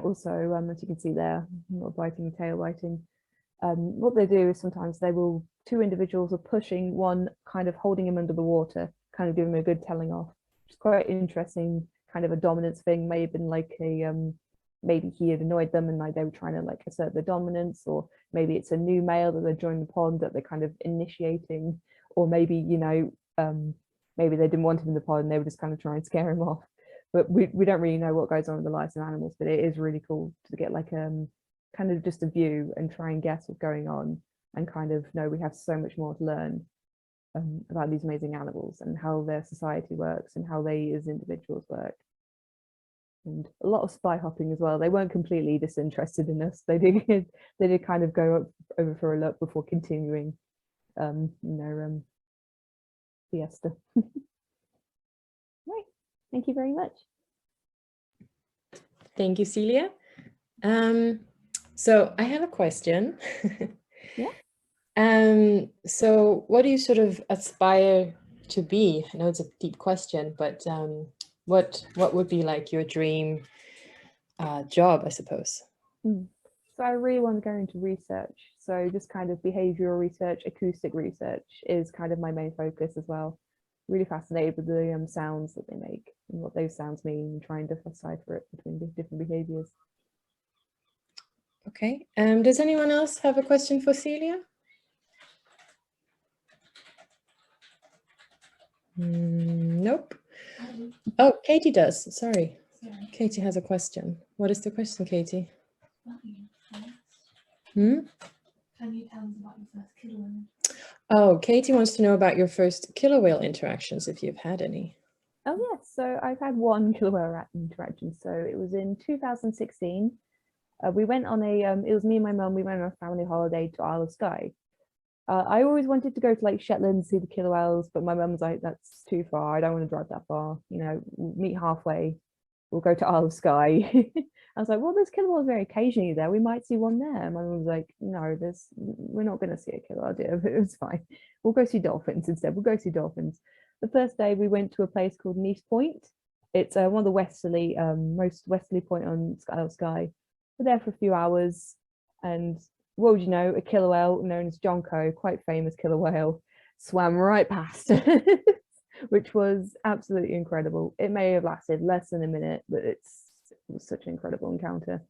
also, as you can see there, a lot of biting, tail biting. What they do is sometimes two individuals are pushing one, kind of holding him under the water, kind of giving him a good telling off. It's quite interesting, kind of a dominance thing. May have been like maybe he had annoyed them and like they were trying to like assert their dominance, or maybe it's a new male that they're joining the pond that they're kind of initiating, or maybe, you know, maybe they didn't want him in the pond and they were just kind of trying to scare him off. But we don't really know what goes on in the lives of animals, but it is really cool to get like kind of just a view and try and guess what's going on, and kind of know we have so much more to learn about these amazing animals and how their society works and how they as individuals work. And a lot of spy hopping as well. They weren't completely disinterested in us. They did kind of go over for a look before continuing in their fiesta. Right, thank you very much. Thank you, Celia. So I have a question. Yeah. So what do you sort of aspire to be? I know it's a deep question, but what would be like your dream job, I suppose? So I really want to go into research. So just kind of behavioral research, acoustic research is kind of my main focus as well. Really fascinated with the sounds that they make and what those sounds mean, and trying to decipher it between the different behaviors. Okay. Does anyone else have a question for Celia? Nope. Oh, Katie does. Sorry. Katie has a question. What is the question, Katie? Can you tell us about your first killer whale? Oh, Katie wants to know about your first killer whale interactions, if you've had any. Oh yes, so I've had one killer whale interaction. So it was in 2016. We went on a, it was me and my mum, we went on a family holiday to Isle of Skye. I always wanted to go to like Shetland and see the killer whales, but my mum was like, that's too far, I don't want to drive that far, you know, we'll meet halfway, we'll go to Isle of Skye. I was like, well, there's killer whales very occasionally there, we might see one there. And my mum was like, no, we're not going to see a killer whale, dear, but it was fine. We'll go see dolphins instead, we'll go see dolphins. The first day we went to a place called Nice Point. It's one of the most westerly point on Isle of Skye. We're there for a few hours, and what would you know, a killer whale known as Jonko, quite famous killer whale, swam right past, which was absolutely incredible. It may have lasted less than a minute, but it was such an incredible encounter.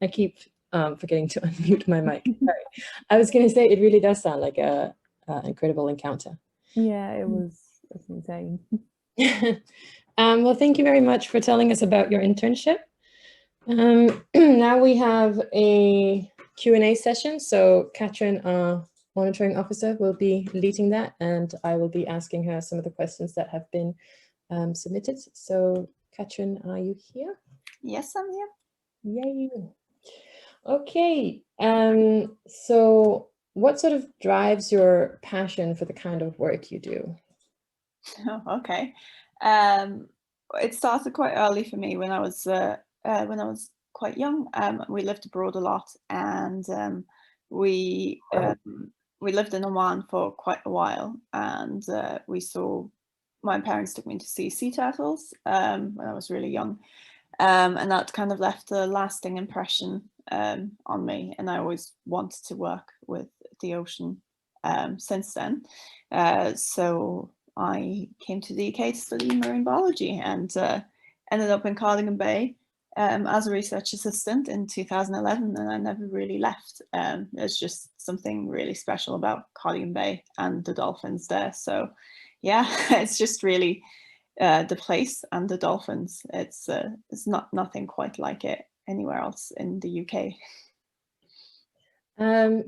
I keep forgetting to unmute my mic. Sorry. I was going to say, it really does sound like a incredible encounter. Yeah, it was insane. Well, thank you very much for telling us about your internship. Now we have a Q&A session. So Katrin, our monitoring officer, will be leading that, and I will be asking her some of the questions that have been submitted. So Katrin, are you here? Yes, I'm here. Yay. Okay. So what sort of drives your passion for the kind of work you do? Oh, okay. It started quite early for me when I was quite young. We lived abroad a lot, and we lived in Oman for quite a while, and my parents took me to see sea turtles when I was really young, and that kind of left a lasting impression on me, and I always wanted to work with the ocean since then. So I came to the UK to study marine biology, and ended up in Cardigan Bay as a research assistant in 2011, and I never really left. There's just something really special about Cardigan Bay and the dolphins there. So yeah, it's just really the place and the dolphins. It's nothing quite like it anywhere else in the UK.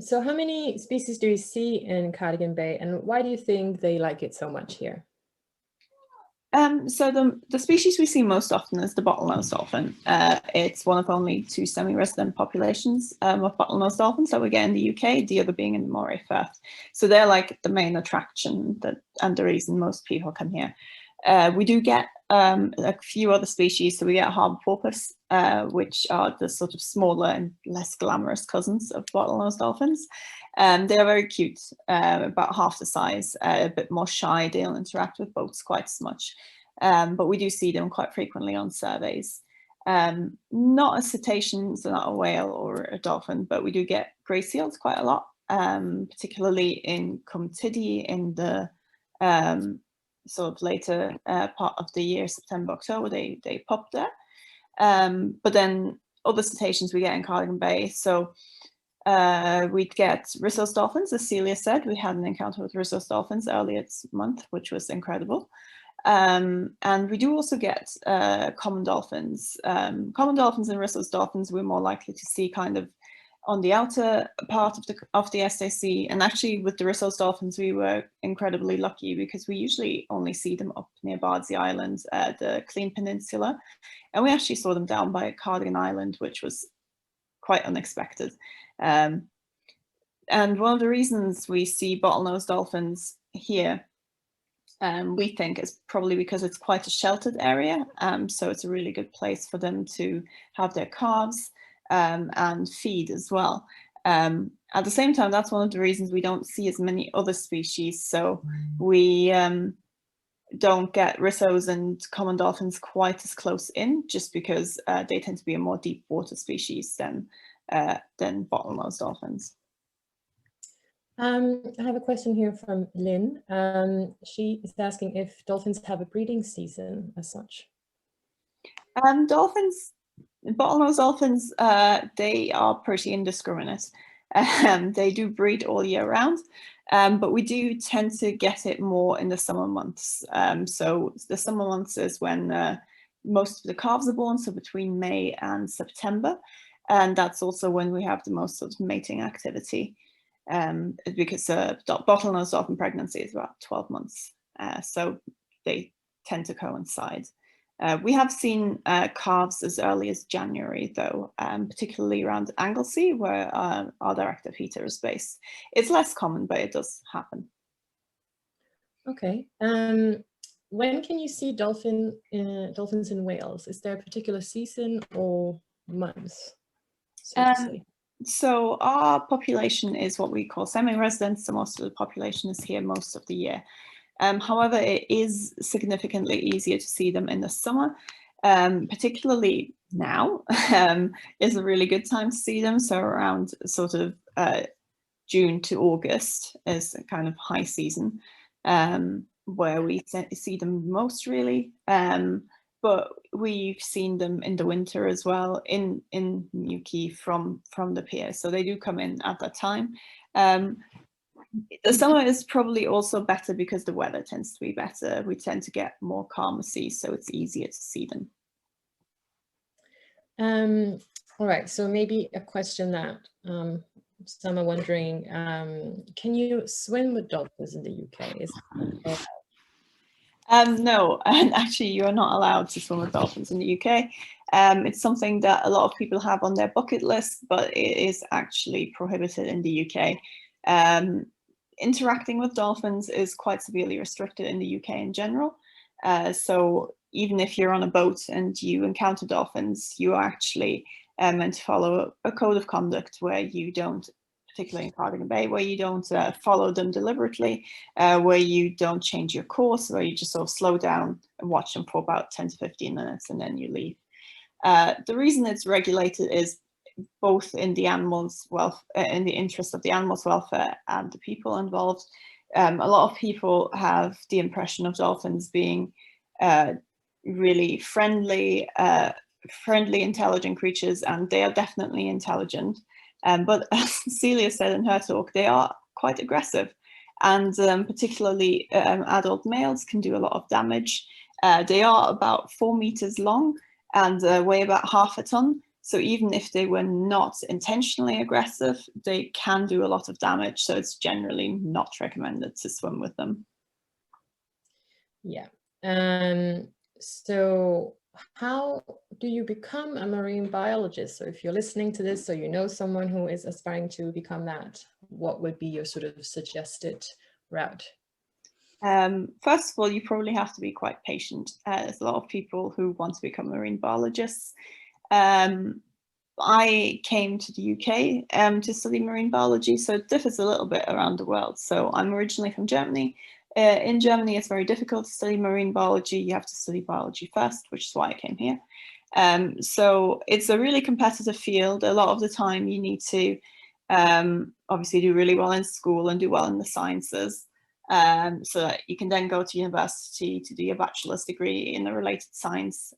So how many species do you see in Cardigan Bay, and why do you think they like it so much here? So the species we see most often is the bottlenose dolphin. It's one of only 2 semi-resident populations of bottlenose dolphins that we get in the UK, the other being in the Moray Firth. So they're like the main attraction and the reason most people come here. We do get a few other species. So we get harbour porpoise, which are the sort of smaller and less glamorous cousins of bottlenose dolphins. They are very cute, about half the size, a bit more shy. They don't interact with boats quite as much, but we do see them quite frequently on surveys. Not a cetacean, so not a whale or a dolphin, but we do get grey seals quite a lot, particularly in Cumtidi in the sort of later part of the year, September, October, they pop there. But then other cetaceans we get in Cardigan Bay. So we'd get Risso's dolphins, as Celia said. We had an encounter with Risso's dolphins earlier this month, which was incredible. And we do also get common dolphins. Common dolphins and Risso's dolphins we're more likely to see kind of on the outer part of the SAC. And actually with the Risso's dolphins, we were incredibly lucky because we usually only see them up near Bardsey Island, the Clean Peninsula. And we actually saw them down by Cardigan Island, which was quite unexpected. And one of the reasons we see bottlenose dolphins here, we think, is probably because it's quite a sheltered area. So it's a really good place for them to have their calves and feed as well. At the same time, that's one of the reasons we don't see as many other species. So we don't get Rissos and common dolphins quite as close in, just because they tend to be a more deep water species than bottlenose dolphins. I have a question here from Lynn. She is asking if dolphins have a breeding season as such. Bottlenose dolphins, they are pretty indiscriminate. They do breed all year round, but we do tend to get it more in the summer months. So the summer months is when most of the calves are born, so between May and September. And that's also when we have the most sort of mating activity, because bottlenose dolphin pregnancy is about 12 months. So they tend to coincide. We have seen calves as early as January, though, particularly around Anglesey, where our director Peter is based. It's less common, but it does happen. Okay. When can you see dolphins in Wales? Is there a particular season or months? So our population is what we call semi-resident, so most of the population is here most of the year. However, it is significantly easier to see them in the summer, particularly now is a really good time to see them. So around sort of June to August is a kind of high season where we see them most really. But we've seen them in the winter as well in Newquay from the pier. So they do come in at that time. The summer is probably also better because the weather tends to be better. We tend to get more calmer seas, so it's easier to see them. All right, so maybe a question that some are wondering, can you swim with dolphins in the UK? Is that No, and actually you are not allowed to swim with dolphins in the UK. It's something that a lot of people have on their bucket list, but it is actually prohibited in the UK. Interacting with dolphins is quite severely restricted in the UK in general. So even if you're on a boat and you encounter dolphins, you are actually meant to follow a code of conduct where you don't, particularly in Cardigan Bay, where you don't follow them deliberately, where you don't change your course, where you just sort of slow down and watch them for about 10 to 15 minutes and then you leave. The reason it's regulated is both in the animals' welfare, in the interest of the animals' welfare and the people involved. A lot of people have the impression of dolphins being really friendly, intelligent creatures, and they are definitely intelligent. But as Celia said in her talk, they are quite aggressive, and particularly adult males can do a lot of damage. They are about 4 meters long and weigh about half a ton. So even if they were not intentionally aggressive, they can do a lot of damage. So it's generally not recommended to swim with them. Yeah. So how do you become a marine biologist? So if you're listening to this, or you know someone who is aspiring to become that, what would be your sort of suggested route? First of all, you probably have to be quite patient. There's a lot of people who want to become marine biologists. I came to the UK to study marine biology, so it differs a little bit around the world. So I'm originally from Germany. In Germany, it's very difficult to study marine biology. You have to study biology first, which is why I came here. So it's a really competitive field. A lot of the time you need to obviously do really well in school and do well in the sciences, so that you can then go to university to do your bachelor's degree in a related science,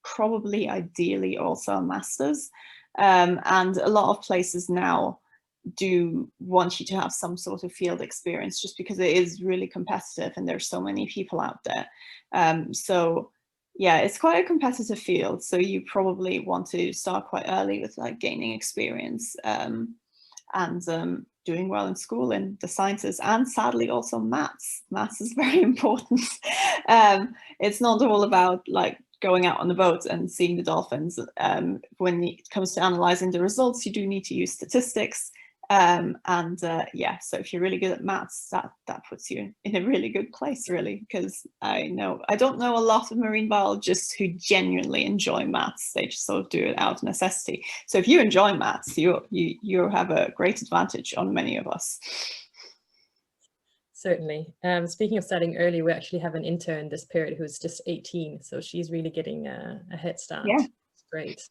probably ideally also a master's. And a lot of places now do want you to have some sort of field experience, just because it is really competitive and there's so many people out there. So yeah, it's quite a competitive field, so you probably want to start quite early with like gaining experience and doing well in school in the sciences, and sadly also maths. Maths is very important. It's not all about like going out on the boat and seeing the dolphins. When it comes to analyzing the results, you do need to use statistics. Yeah, so if you're really good at maths, that puts you in a really good place, really, because I don't know a lot of marine biologists who genuinely enjoy maths. They just sort of do it out of necessity. So if you enjoy maths, you have a great advantage on many of us. Certainly. Speaking of starting early, we actually have an intern this period who's just 18, so she's really getting a head start. Yeah. It's great.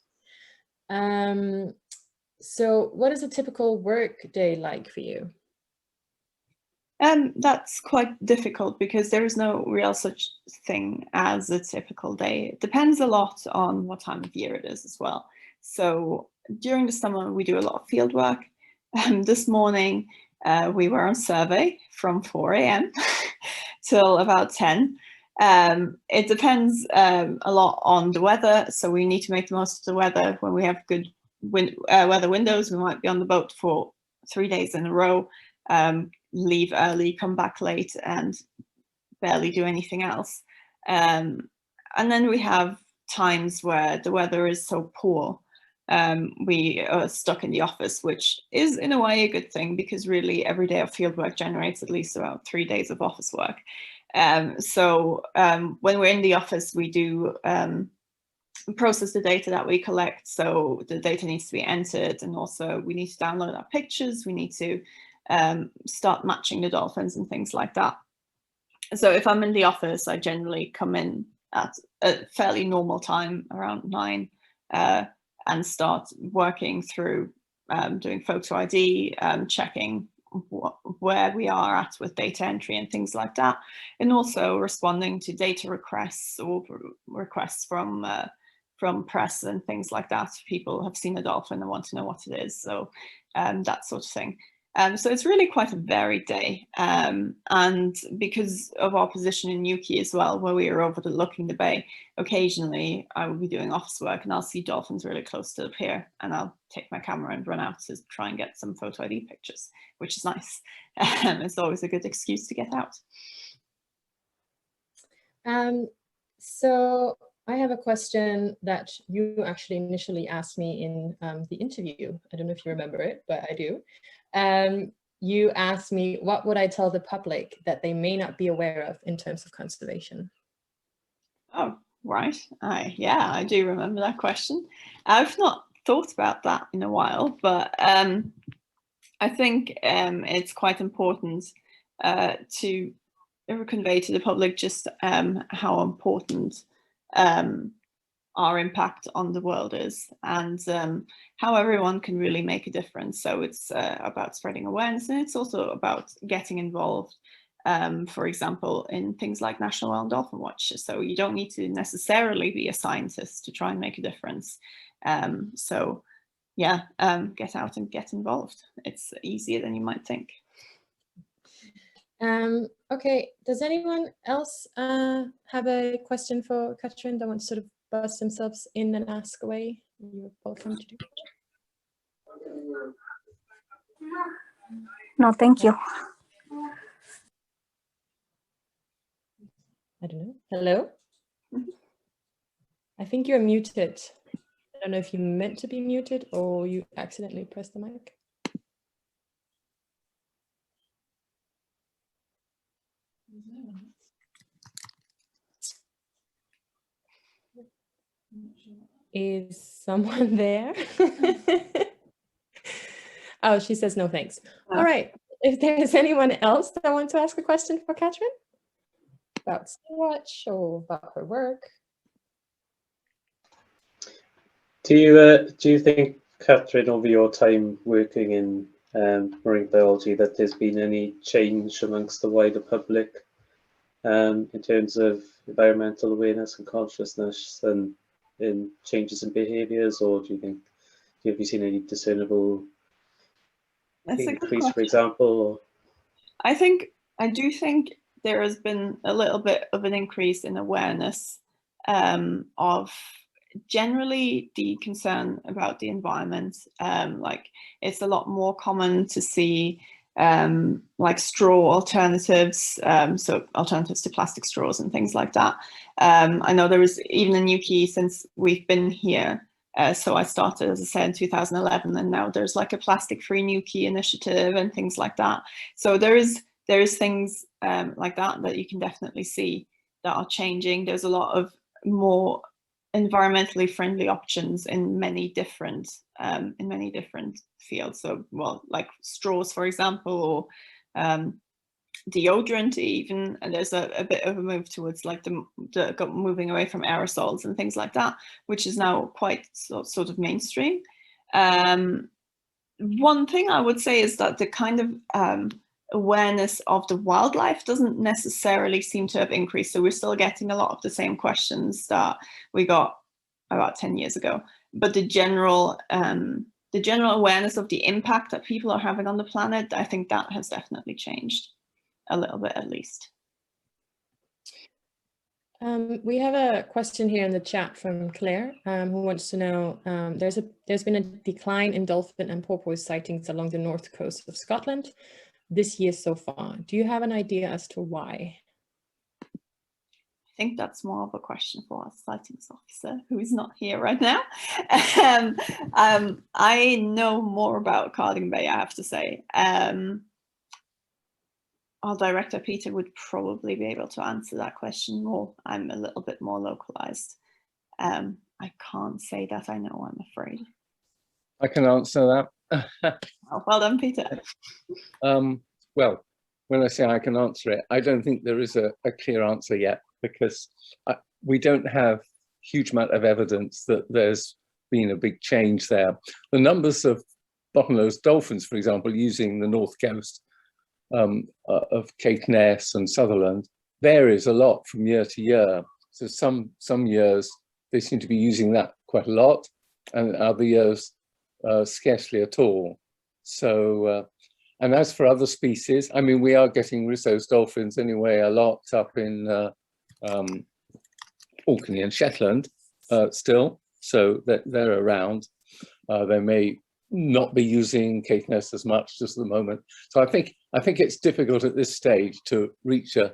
So what is a typical work day like for you? That's quite difficult because there is no real such thing as a typical day. It depends a lot on what time of year it is as well. So during the summer, we do a lot of field work. This morning, we were on survey from 4 a.m. till about 10. It depends a lot on the weather. So we need to make the most of the weather. When we have good weather windows, we might be on the boat for 3 days in a row, leave early, come back late, and barely do anything else. And then we have times where the weather is so poor, we are stuck in the office, which is in a way a good thing, because really every day of fieldwork generates at least about 3 days of office work. So when we're in the office, we do process the data that we collect. So the data needs to be entered, and also we need to download our pictures. We need to start matching the dolphins and things like that. So if I'm in the office, I generally come in at a fairly normal time, around 9, and start working through doing photo ID, checking where we are at with data entry and things like that, and also responding to data requests or requests from press and things like that. People have seen a dolphin and want to know what it is, so that sort of thing. So it's really quite a varied day. And because of our position in Newquay as well, where we are overlooking the bay, occasionally I will be doing office work and I'll see dolphins really close to the pier, and I'll take my camera and run out to try and get some photo ID pictures, which is nice. It's always a good excuse to get out. So I have a question that you actually initially asked me in the interview. I don't know if you remember it, but I do. You asked me, what would I tell the public that they may not be aware of in terms of conservation? Oh, right. Yeah, I do remember that question. I've not thought about that in a while, but I think it's quite important to convey to the public just how important our impact on the world is, and how everyone can really make a difference. So it's about spreading awareness, and it's also about getting involved, for example, in things like National Whale and Dolphin Watch. So you don't need to necessarily be a scientist to try and make a difference. So yeah, get out and get involved. It's easier than you might think. Okay, does anyone else have a question for Katrin that wants to sort of buzz themselves in and ask away? You're welcome to do it. No, thank you. I don't know. Hello? I think you're muted. I don't know if you meant to be muted or you accidentally pressed the mic. Is someone there? Oh, she says no thanks. All right. If there's anyone else that wants to ask a question for Katrin about Sea-Watch or about her work. Do you think, Katrin, over your time working in marine biology, that there's been any change amongst the wider public in terms of environmental awareness and consciousness and in changes in behaviours, or have you seen any discernible increase, for example? Or? I do think there has been a little bit of an increase in awareness of generally the concern about the environment. Like it's a lot more common to see like straw alternatives, so alternatives to plastic straws and things like that. I know there was even in Newquay since we've been here. So I started, as I said, in 2011, and now there's like a plastic-free Newquay initiative and things like that. So there is things like that you can definitely see that are changing. There's a lot of more environmentally friendly options in many different fields. So, well, like straws, for example, or deodorant even, and there's a bit of a move towards like moving away from aerosols and things like that, which is now quite sort of mainstream. One thing I would say is that the kind of awareness of the wildlife doesn't necessarily seem to have increased. So we're still getting a lot of the same questions that we got about 10 years ago, but the general awareness of the impact that people are having on the planet, I think that has definitely changed a little bit, at least. We have a question here in the chat from Claire, who wants to know, there's been a decline in dolphin and porpoise sightings along the north coast of Scotland this year so far. Do you have an idea as to why? I think that's more of a question for our sightings officer, who is not here right now. I know more about Cardigan Bay, I have to say. Our director, Peter, would probably be able to answer that question more. I'm a little bit more localized. I can't say that I know, I'm afraid. I can answer that. Oh, well done, Peter. Well, when I say I can answer it, I don't think there is a clear answer yet, because we don't have a huge amount of evidence that there's been a big change there. The numbers of bottlenose dolphins, for example, using the north coast of Caithness and Sutherland varies a lot from year to year. So some years they seem to be using that quite a lot, and other years scarcely at all. So And as for other species, I mean, we are getting Risso's dolphins anyway, a lot up in Orkney and Shetland still, so that they're around. They may not be using Caithness as much just at the moment. So I think it's difficult at this stage to reach a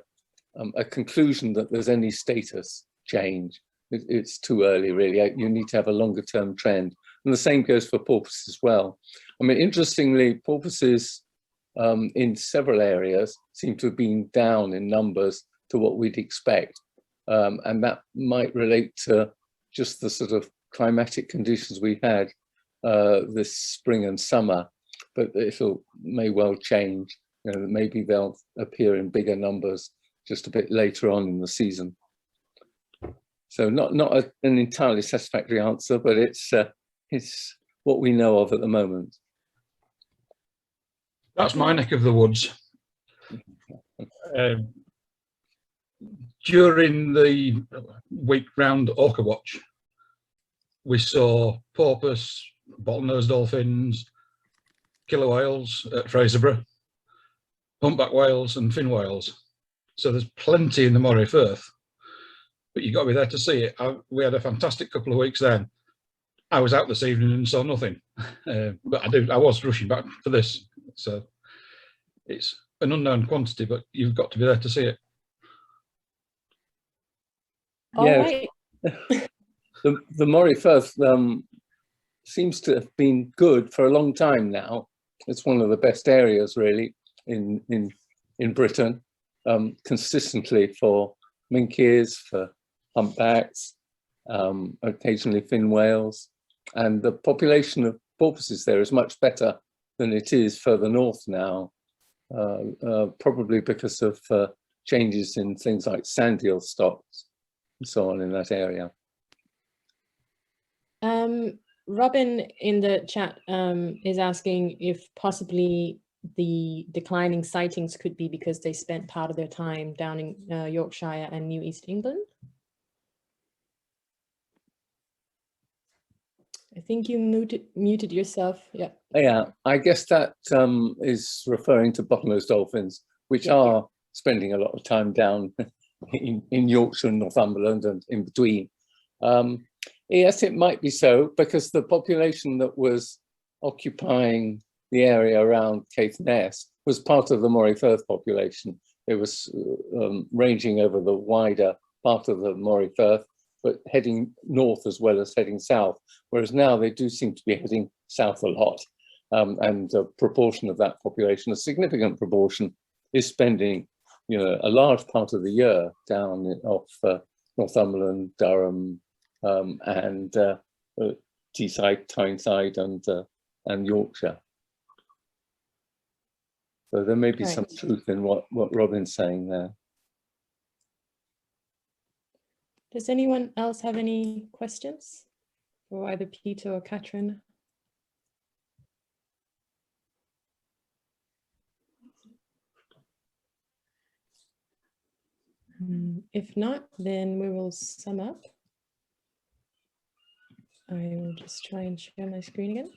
conclusion that there's any status change. It's too early, really. You need to have a longer term trend. And the same goes for porpoises as well. I mean, interestingly, porpoises in several areas seem to have been down in numbers to what we'd expect. And that might relate to just the sort of climatic conditions we had this spring and summer, but may well change. You know, maybe they'll appear in bigger numbers just a bit later on in the season. So not an entirely satisfactory answer, but it's what we know of at the moment. That's my neck of the woods. During the week round Orca Watch, we saw porpoise, bottlenose dolphins, killer whales at Fraserburgh, humpback whales and fin whales. So there's plenty in the Moray Firth, but you've got to be there to see it. We had a fantastic couple of weeks then. I was out this evening and saw nothing, but I was rushing back for this. So it's an unknown quantity, but you've got to be there to see it. All Yeah. right. The Moray Firth seems to have been good for a long time now. It's one of the best areas really in Britain, consistently for minkies, for humpbacks, occasionally fin whales, and the population of porpoises there is much better than it is further north now, probably because of changes in things like sand eel stocks and so on in that area. Robin in the chat is asking if possibly the declining sightings could be because they spent part of their time down in Yorkshire and New East England. I think you muted yourself. Yeah. Yeah, I guess that is referring to bottlenose dolphins, which are spending a lot of time down in Yorkshire and Northumberland and in between. Yes, it might be so, because the population that was occupying the area around Caithness was part of the Moray Firth population. It was ranging over the wider part of the Moray Firth, but heading north as well as heading south, whereas now they do seem to be heading south a lot. And a proportion of that population, a significant proportion, is spending a large part of the year down off Northumberland, Durham, and Teesside, Tyneside, and Yorkshire. So there may be some truth in what Robin's saying there. Does anyone else have any questions for either Peter or Katrin? If not, then we will sum up. I will just try and share my screen again.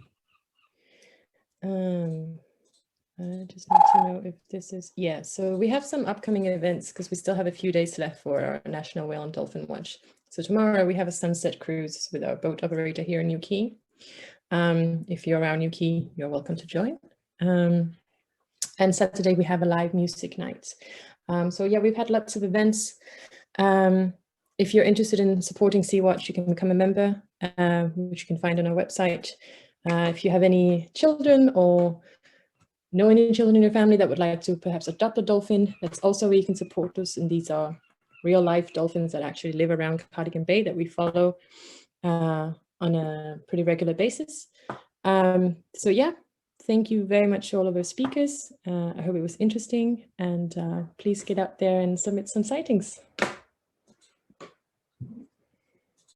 I just need to know if this is, so we have some upcoming events because we still have a few days left for our National Whale and Dolphin Watch. So tomorrow we have a sunset cruise with our boat operator here in New Quay. If you're around New Quay, you're welcome to join. And Saturday we have a live music night. So yeah, we've had lots of events. If you're interested in supporting Sea-Watch, you can become a member, which you can find on our website. If you have any children or know any children in your family that would like to perhaps adopt a dolphin, that's also where you can support us. And these are real life dolphins that actually live around Cardigan Bay that we follow on a pretty regular basis. So yeah, thank you very much to all of our speakers. I hope it was interesting, and please get out there and submit some sightings.